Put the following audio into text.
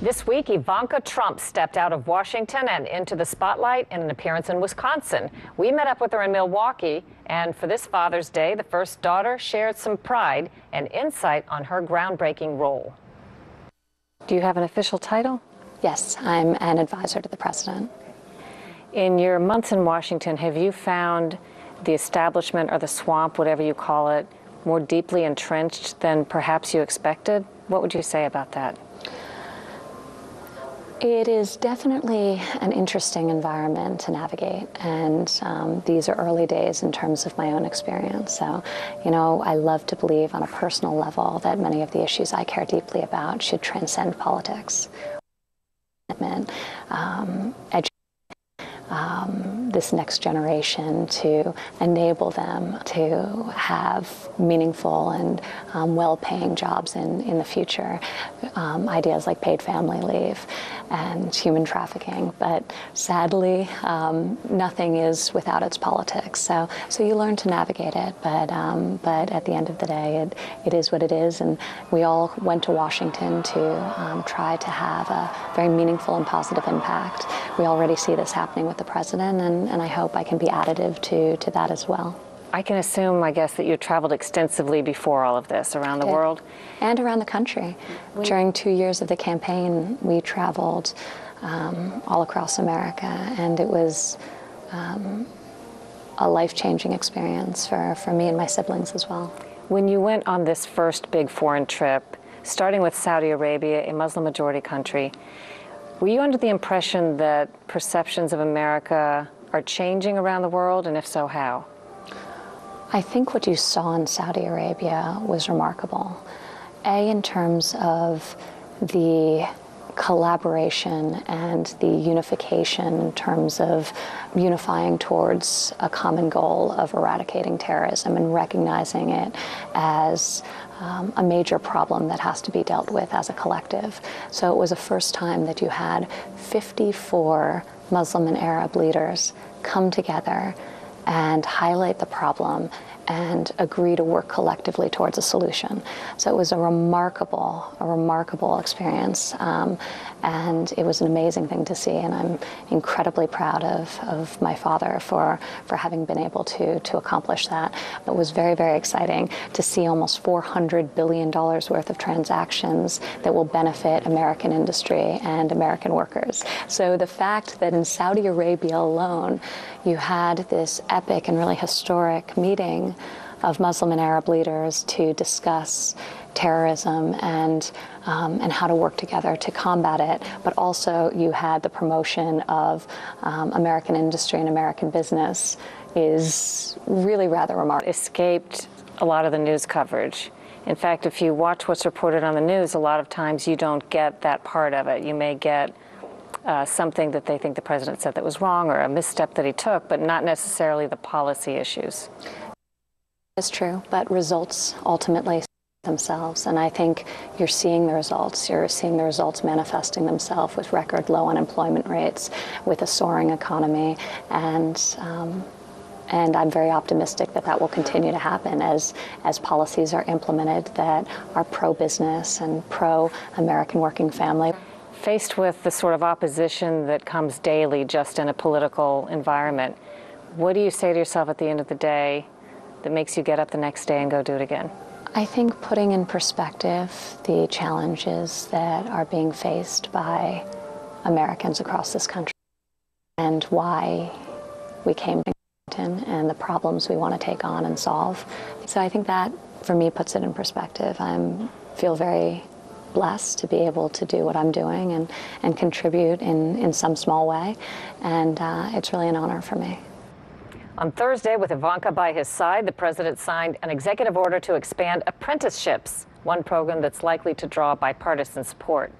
This week, Ivanka Trump stepped out of Washington and into the spotlight in an appearance in Wisconsin. We met up with her in Milwaukee, and for this Father's Day, the first daughter shared some pride and insight on her groundbreaking role. Do you have an official title? Yes, I'm an advisor to the president. In your months in Washington, have you found the establishment or the swamp, whatever you call it, more deeply entrenched than perhaps you expected? What would you say about that? It is definitely an interesting environment to navigate, and these are early days in terms of my own experience. So, I love to believe on a personal level that many of the issues I care deeply about should transcend politics. This next generation, to enable them to have meaningful and well-paying jobs in the future. Ideas like paid family leave and human trafficking, but sadly, nothing is without its politics. So you learn to navigate it, but at the end of the day, it is what it is, and we all went to Washington to try to have a very meaningful and positive impact. We already see this happening with the president, and I hope I can be additive to that as well. I can assume, I guess, that you traveled extensively before all of this around the world? And around the country. During 2 years of the campaign, we traveled all across America, and it was a life-changing experience for me and my siblings as well. When you went on this first big foreign trip, starting with Saudi Arabia, a Muslim-majority country, were you under the impression that perceptions of America are changing around the world, and if so, how? I think what you saw in Saudi Arabia was remarkable. In terms of the collaboration and the unification in terms of unifying towards a common goal of eradicating terrorism and recognizing it as a major problem that has to be dealt with as a collective. So it was the first time that you had 54 Muslim and Arab leaders come together and highlight the problem and agree to work collectively towards a solution. So it was a remarkable experience, and it was an amazing thing to see, and I'm incredibly proud of my father for having been able to accomplish that. It was very, very exciting to see almost $400 billion worth of transactions that will benefit American industry and American workers. So the fact that in Saudi Arabia alone, you had this epic and really historic meeting of Muslim and Arab leaders to discuss terrorism and how to work together to combat it, but also you had the promotion of American industry and American business is really rather remarkable. Escaped a lot of the news coverage. In fact, if you watch what's reported on the news, a lot of times you don't get that part of it. You may get something that they think the president said that was wrong or a misstep that he took, but not necessarily the policy issues. It's true, but results ultimately themselves, and I think you're seeing the results. You're seeing the results manifesting themselves with record low unemployment rates, with a soaring economy, and I'm very optimistic that that will continue to happen as policies are implemented that are pro-business and pro-American working family. Faced with the sort of opposition that comes daily just in a political environment, what do you say to yourself at the end of the day that makes you get up the next day and go do it again? I think putting in perspective the challenges that are being faced by Americans across this country and why we came to Washington and the problems we want to take on and solve. So I think that, for me, puts it in perspective. I feel very blessed to be able to do what I'm doing and contribute in some small way, and it's really an honor for me. On Thursday, with Ivanka by his side, the president signed an executive order to expand apprenticeships, one program that's likely to draw bipartisan support.